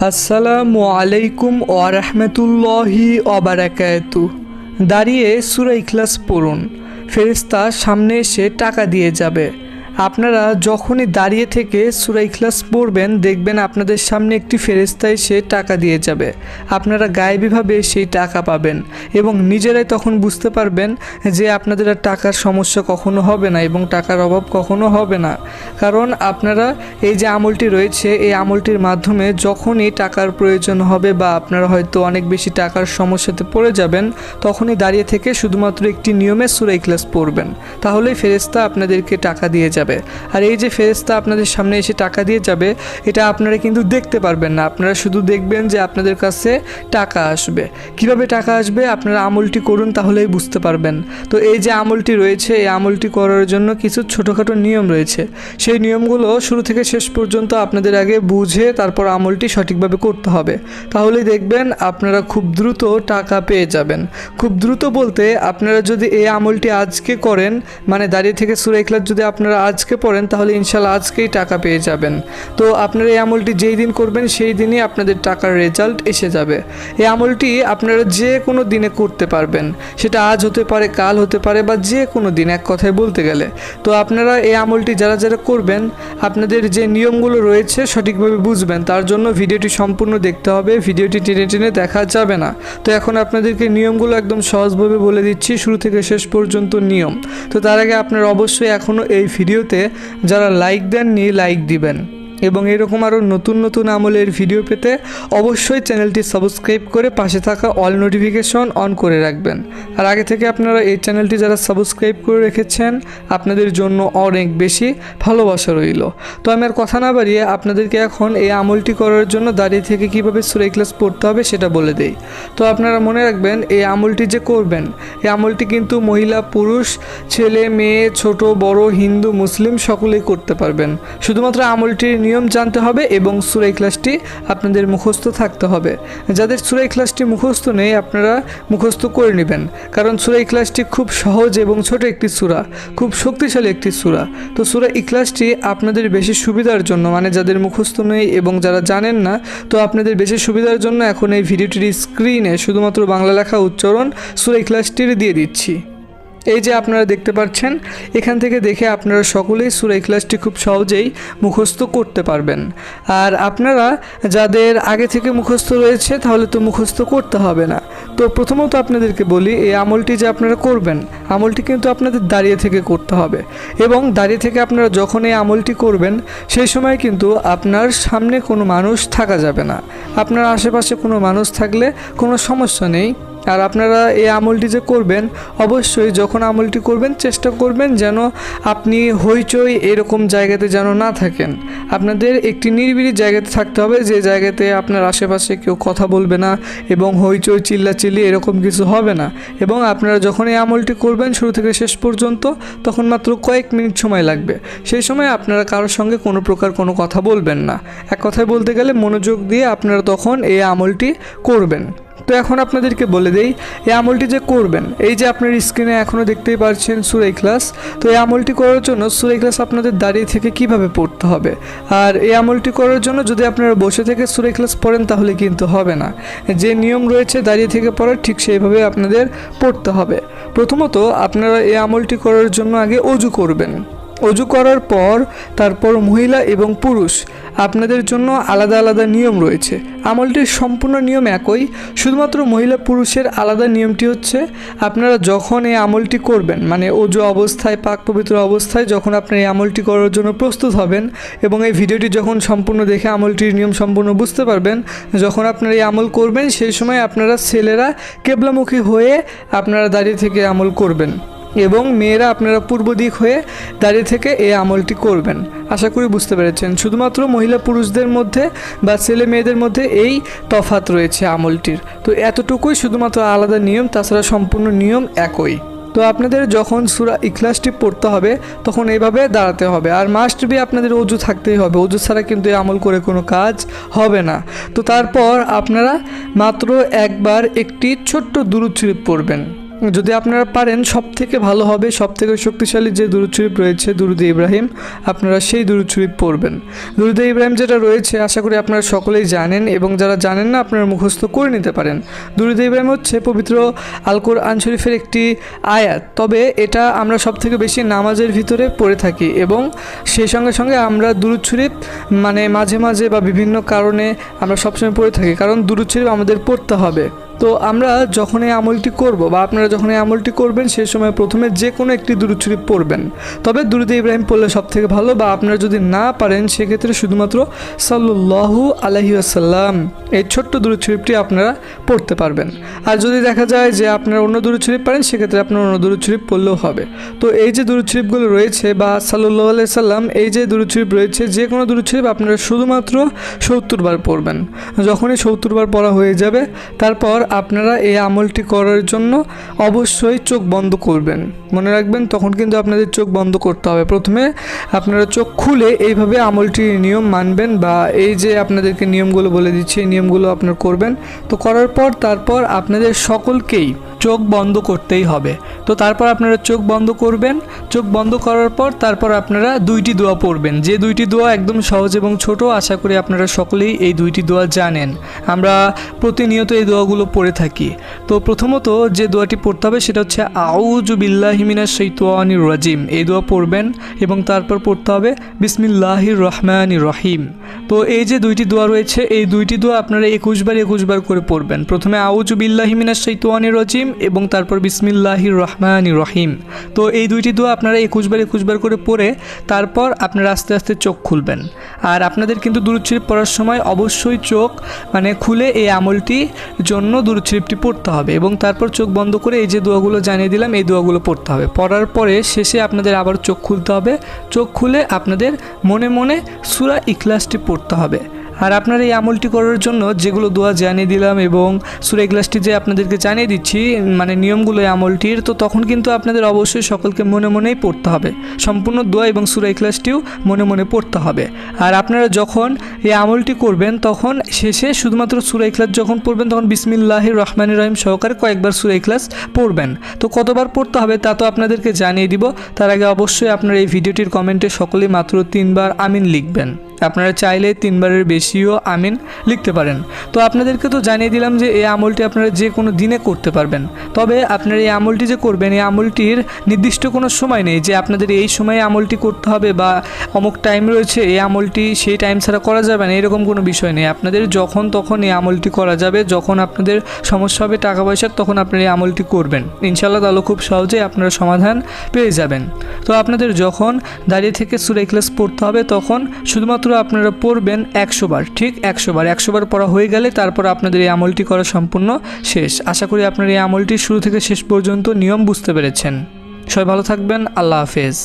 আসসালামু আলাইকুম ওয়া রাহমাতুল্লাহি ওয়া বারাকাতুহু। দাঁড়িয়ে সূরা ইখলাস পড়ুন, ফেরেশতা সামনে এসে টাকা দিয়ে যাবে। আপনারা যখনই দাঁড়িয়ে থেকে সূরা ইখলাস পড়বেন দেখবেন আপনাদের সামনে একটি ফেরেশতা এসে টাকা দিয়ে যাবে। আপনারা গায়েবীভাবে সেই টাকা পাবেন এবং নিজেরাই তখন বুঝতে পারবেন যে আপনাদের আর টাকার সমস্যা কখনো হবে না এবং টাকার অভাব কখনো হবে না। কারণ আপনারা এই যে আমলটি রয়েছে এই আমলটির মাধ্যমে যখনই টাকার প্রয়োজন হবে বা আপনারা হয়তো অনেক বেশি টাকার সমস্যাতে পড়ে যাবেন তখনই দাঁড়িয়ে থেকে শুধুমাত্র একটি নিয়মে সূরা ইখলাস পড়বেন, তাহলেই ফেরেশতা আপনাদেরকে টাকা দিয়ে যাবে। আর এই যে ফেরেশতা আপনাদের সামনে এসে টাকা দিয়ে যাবে এটা আপনারা কিন্তু দেখতে পারবেন না, আপনারা শুধু দেখবেন যে আপনাদের কাছে টাকা আসবে। কিভাবে টাকা আসবে আপনারা আমলটি করুন তাহলেই বুঝতে পারবেন। তো এই যে আমলটি রয়েছে এই আমলটি করার জন্য কিছু ছোটোখাটো নিয়ম রয়েছে, সেই নিয়মগুলো শুরু থেকে শেষ পর্যন্ত আপনাদের আগে বুঝে তারপর আমলটি সঠিকভাবে করতে হবে, তাহলেই দেখবেন আপনারা খুব দ্রুত টাকা পেয়ে যাবেন। খুব দ্রুত বলতে আপনারা যদি এই আমলটি আজকে করেন, মানে দাঁড়িয়ে থেকে সূরা ইখলাস যদি আপনারা আজকে পড়েন তাহলে ইনশাল্লাহ আজকেই টাকা পেয়ে যাবেন। তো আপনারা এই আমলটি যেই দিন করবেন সেই দিনই আপনাদের টাকার রেজাল্ট এসে যাবে। এই আমলটি আপনারা যে কোনো দিনে করতে পারবেন, সেটা আজ হতে পারে, কাল হতে পারে বা যে কোনো দিন, এক কথায় বলতে গেলে। তো আপনারা এই আমলটি যারা যারা করবেন আপনাদের যে নিয়মগুলো রয়েছে সঠিকভাবে বুঝবেন, তার জন্য ভিডিওটি সম্পূর্ণ দেখতে হবে, ভিডিওটি টেনে টেনে দেখা যাবে না। তো এখন আপনাদেরকে নিয়মগুলো একদম সহজভাবে বলে দিচ্ছি, শুরু থেকে শেষ পর্যন্ত নিয়ম। তো তার আগে আপনারা অবশ্যই এখনও এই ভিডিওতে যারা লাইক দেননি লাইক দিবেন এবং এরকম আরও নতুন নতুন আমলের ভিডিও পেতে অবশ্যই চ্যানেলটি সাবস্ক্রাইব করে পাশে থাকা অল নোটিফিকেশন অন করে রাখবেন। আর আগে থেকে আপনারা এই চ্যানেলটি যারা সাবস্ক্রাইব করে রেখেছেন আপনাদের জন্য অনেক বেশি ভালোবাসা রইল। তো আমি আর কথা না বাড়িয়ে আপনাদেরকে এখন এই আমলটি করার জন্য দাঁড়িয়ে থেকে কীভাবে সূরা ইখলাস পড়তে হবে সেটা বলে দেই। তো আপনারা মনে রাখবেন এই আমলটি যে করবেন এই আমলটি কিন্তু মহিলা পুরুষ ছেলে মেয়ে ছোট বড় হিন্দু মুসলিম সকলেই করতে পারবেন। শুধুমাত্র আমলটির নিয়ম জানতে হবে এবং সূরা ইখলাসটি আপনাদের মুখস্থ থাকতে হবে। যাদের সূরা ইখলাসটি মুখস্থ নেই আপনারা মুখস্থ করে নেবেন, কারণ সূরা ইখলাসটি খুব সহজ এবং ছোট একটি সূরা, খুব শক্তিশালী একটি সূরা। তো সূরা ইখলাসটি আপনাদের বেশি সুবিধার জন্য, মানে যাদের মুখস্থ নেই এবং যারা জানেন না, তো আপনাদের বেশি সুবিধার জন্য এখন এই ভিডিওটির স্ক্রিনে শুধুমাত্র বাংলা লেখা উচ্চারণ সূরা ইখলাসটির দিয়ে দিচ্ছি। এই যে আপনারা দেখতে পাচ্ছেন, এখান থেকে দেখে আপনারা সকলেই সূরা ইখলাসটি খুব সহজেই মুখস্থ করতে পারবেন। আর আপনারা যাদের আগে থেকে মুখস্থ রয়েছে তাহলে তো মুখস্থ করতে হবে না। তো প্রথমত আপনাদেরকে বলি এই আমলটি যে আপনারা করবেন আমলটি কিন্তু আপনাদের দাঁড়িয়ে থেকে করতে হবে এবং দাঁড়িয়ে থেকে আপনারা যখন এই আমলটি করবেন সেই সময় কিন্তু আপনার সামনে কোনো মানুষ থাকা যাবে না। আপনার আশেপাশে কোনো মানুষ থাকলে কোনো সমস্যা নেই। আর আপনারা এই আমলটি যে করবেন অবশ্যই যখন আমলটি করবেন চেষ্টা করবেন যেন আপনি হইচই এরকম জায়গাতে যেন না থাকেন। আপনাদের একটি নিরিবিলি জায়গাতে থাকতে হবে, যে জায়গাতে আপনার আশেপাশে কেউ কথা বলবে না এবং হইচই চিল্লাচিল্লি এরকম কিছু হবে না। এবং আপনারা যখন এই আমলটি করবেন শুরু থেকে শেষ পর্যন্ত তখন মাত্র কয়েক মিনিট সময় লাগবে। সেই সময় আপনারা কারোর সঙ্গে কোনো প্রকার কোনো কথা বলবেন না, এক কথায় বলতে গেলে মনোযোগ দিয়ে আপনারা তখন এই আমলটি করবেন। তো এখন আপনাদেরকে বলে দেই এই আমলটি যে করবেন, এই যে আপনার স্ক্রিনে এখনও দেখতেই পাচ্ছেন সূরা ইখলাস। তো এই আমলটি করার জন্য সূরা ইখলাস আপনাদের দাঁড়িয়ে থেকে কিভাবে পড়তে হবে। আর এই আমলটি করার জন্য যদি আপনারা বসে থেকে সূরা ইখলাস পড়েন তাহলে কিন্তু হবে না, যে নিয়ম রয়েছে দাঁড়িয়ে থেকে পড়ার ঠিক সেইভাবে আপনাদের পড়তে হবে। প্রথমত আপনারা এই আমলটি করার জন্য আগে অজু করবেন। অজু করার পর তারপর মহিলা এবং পুরুষ আপনাদের জন্য আলাদা আলাদা নিয়ম রয়েছে। আমলটির সম্পূর্ণ নিয়ম একই, শুধুমাত্র মহিলা পুরুষের আলাদা নিয়মটি হচ্ছে আপনারা যখন এই আমলটি করবেন, মানে অজু অবস্থায় পাক পবিত্র অবস্থায় যখন আপনারা এই আমলটি করার জন্য প্রস্তুত হবেন এবং এই ভিডিওটি যখন সম্পূর্ণ দেখে আমলটির নিয়ম সম্পূর্ণ বুঝতে পারবেন, যখন আপনারা এই আমল করবেন সেই সময় আপনারা ছেলেরা কেবলামুখী হয়ে আপনারা দাঁড়িয়ে থেকে আমল করবেন এবং মেয়েরা আপনারা পূর্ব দিক হয়ে দাঁড়িয়ে থেকে এই আমলটি করবেন। আশা করি বুঝতে পেরেছেন। শুধুমাত্র মহিলা পুরুষদের মধ্যে বা ছেলে মেয়েদের মধ্যে এই তফাৎ রয়েছে আমলটির। তো এতটুকুই শুধুমাত্র আলাদা নিয়ম, তাছাড়া সম্পূর্ণ নিয়ম একই। তো আপনাদের যখন সূরা ইখলাসটি পড়তে হবে তখন এইভাবে দাঁড়াতে হবে। আর মাস্ট বি আপনাদের অজু থাকতেই হবে, অজু ছাড়া কিন্তু এই আমল করে কোনো কাজ হবে না। তো তারপর আপনারা মাত্র একবার একটি ছোট্ট দুরূদ শরীফ পড়বেন। যদি আপনারা পারেন সবথেকে ভালো হবে, সবথেকে শক্তিশালী যে দুরূদ শরীফ রয়েছে দুরূদে ইব্রাহিম, আপনারা সেই দুরূদ শরীফ পড়বেন। দুরূদে ইব্রাহিম যেটা রয়েছে আশা করি আপনারা সকলেই জানেন, এবং যারা জানেন না আপনারা মুখস্থ করে নিতে পারেন। দুরূদে ইব্রাহিম হচ্ছে পবিত্র আল কোরআন শরীফের একটি আয়াত, তবে এটা আমরা সবথেকে বেশি নামাজের ভিতরে পড়ে থাকি, এবং সেই সঙ্গে সঙ্গে আমরা দুরূদ শরীফ মানে মাঝে মাঝে বা বিভিন্ন কারণে আমরা সবসময় পড়ে থাকি, কারণ দুরূদ শরীফ আমাদের পড়তে হবে। তো আমরা যখন এই আমলটি করব বা আপনারা যখন এই আমলটি করবেন সেই সময় প্রথমে যে কোনো একটি দুরূদ শরীফ পড়বেন, তবে দুরূদে ইব্রাহিম পড়লে সবথেকে ভালো, বা আপনারা যদি না পারেন সেক্ষেত্রে শুধুমাত্র সাল্লাল্লাহু আলাইহি ওয়াসাল্লাম এই ছোট্ট দুরূদ শরীফটি আপনারা পড়তে পারবেন। আর যদি দেখা যায় যে আপনারা অন্য দুরূদ শরীফ পারেন সেক্ষেত্রে আপনারা অন্য দুরূদ শরীফ পড়লেও হবে। তো এই যে দুরূদ শরীফগুলো রয়েছে বা সাল্লাল্লাহু আলাইহি সাল্লাম এই যে দুরূদ শরীফ রয়েছে, যে কোনো দুরূদ শরীফ আপনারা শুধুমাত্র 70 বার পড়বেন। যখনই 70 বার পড়া হয়ে যাবে তারপর আপনারা এই আমলটি করার জন্য অবশ্যই চোখ বন্ধ করবেন। মনে রাখবেন তখন কিন্তু আপনাদের চোখ বন্ধ করতে হবে। প্রথমে আপনারা চোখ খুলে এইভাবে আমলটির নিয়ম মানবেন, বা এই যে আপনাদেরকে নিয়মগুলো বলে দিচ্ছি এই নিয়মগুলো আপনারা করবেন। তো করার পর তারপর আপনাদের সকলকেই চোখ বন্ধ করতেই হবে। তো তারপর আপনারা চোখ বন্ধ করবেন। চোখ বন্ধ করার পর তারপর আপনারা দুইটি দোয়া পড়বেন, যে দুইটি দোয়া একদম সহজ এবং ছোট। আশা করি আপনারা সকলেই এই দুইটি দোয়া জানেন, আমরা প্রতিনিয়ত এই দোয়াগুলো পড়ে থাকি। তো প্রথমত যে দোয়াটি পড়তে হবে সেটা হচ্ছে আউযু বিল্লাহি মিনাশ শাইতানির রাজিম, এই দোয়া পড়বেন, এবং তারপর পড়তে হবে বিসমিল্লাহির রহমানির রহিম। তো এই যে দুইটি দোয়া রয়েছে এই দুইটি দোয়া আপনারা 21 বার করে পড়বেন। প্রথমে আউযু বিল্লাহি মিনাশ শাইতানির রাজিম এবং তারপর বিসমিল্লাহির রহমানির রহিম। তো এই দুইটি দোয়া আপনারা 21 বার করে পড়ে তারপর আপনারা আস্তে আস্তে চোখ খুলবেন। আর আপনাদের কিন্তু দুরূদ শরীফ পড়ার সময় অবশ্যই চোখ খুলে এই আমলটি জন্য দুরূদ শরীফটি পড়তে হবে, এবং তারপর চোখ বন্ধ করে এই যে দোয়াগুলো জানিয়ে দিলাম এই দোয়াগুলো পড়তে হবে। পড়ার পরে শেষে আপনাদের আবার চোখ খুলতে হবে। চোখ খুলে আপনাদের মনে মনে সূরা ইখলাসটি পড়তে হবে। আর আপনারা এই আমলটি করার জন্য যেগুলো দোয়া জানিয়ে দিলাম এবং সূরা ইখলাসটি যে আপনাদেরকে জানিয়ে দিচ্ছি নিয়মগুলো এই আমলটির, তো তখন কিন্তু আপনাদের অবশ্যই সকলকে মনে মনেই পড়তে হবে। সম্পূর্ণ দোয়া এবং সূরা ইখলাসটিও মনে মনে পড়তে হবে। আর আপনারা যখন এই আমলটি করবেন তখন শেষে শুধুমাত্র সূরা ইখলাস যখন পড়বেন তখন বিসমিল্লাহির রহমানির রহিম সহকারে কয়েকবার সূরা ইখলাস পড়বেন। তো কতবার পড়তে হবে তা তো আপনাদেরকে জানিয়ে দিব। তার আগে অবশ্যই আপনারা এই ভিডিওটির কমেন্টে সকলেই মাত্র 3 বার আমিন লিখবেন। আপনারা চাইলে 3 বারের বেশিও আমিন লিখতে পারেন। তো আপনাদেরকে তো জানিয়ে দিলাম যে এই আমলটি আপনারা যে কোনো দিনে করতে পারবেন। তবে আপনারা এই আমলটি যে করবেন এই আমলটির নির্দিষ্ট কোনো সময় নেই যে আপনাদের এই সময়ে আমলটি করতে হবে বা অমুক টাইম রয়েছে এই আমলটি সেই টাইম ছাড়া করা যাবে না, এরকম কোনো বিষয় নেই। আপনাদের যখন তখন এই আমলটি করা যাবে, যখন আপনাদের সমস্যা হবে টাকা পয়সার তখন আপনারা এই আমলটি করবেন। ইনশাআল্লাহ তাহলে খুব সহজেই আপনারা সমাধান পেয়ে যাবেন। তো আপনাদের যখন দাঁড়িয়ে থেকে সূরা ইখলাস পড়তে হবে তখন শুধুমাত্র আপনারা পড়বেন 100 বার, ঠিক 100 বার পড়া হয়ে গেলে তারপর আপনাদের এই আমলটি করা সম্পূর্ণ শেষ। আশা করি আপনারা এই আমলটি শুরু থেকে শেষ পর্যন্ত নিয়ম বুঝতে পেরেছেন। সবাই ভালো থাকবেন, আল্লাহ হাফেজ।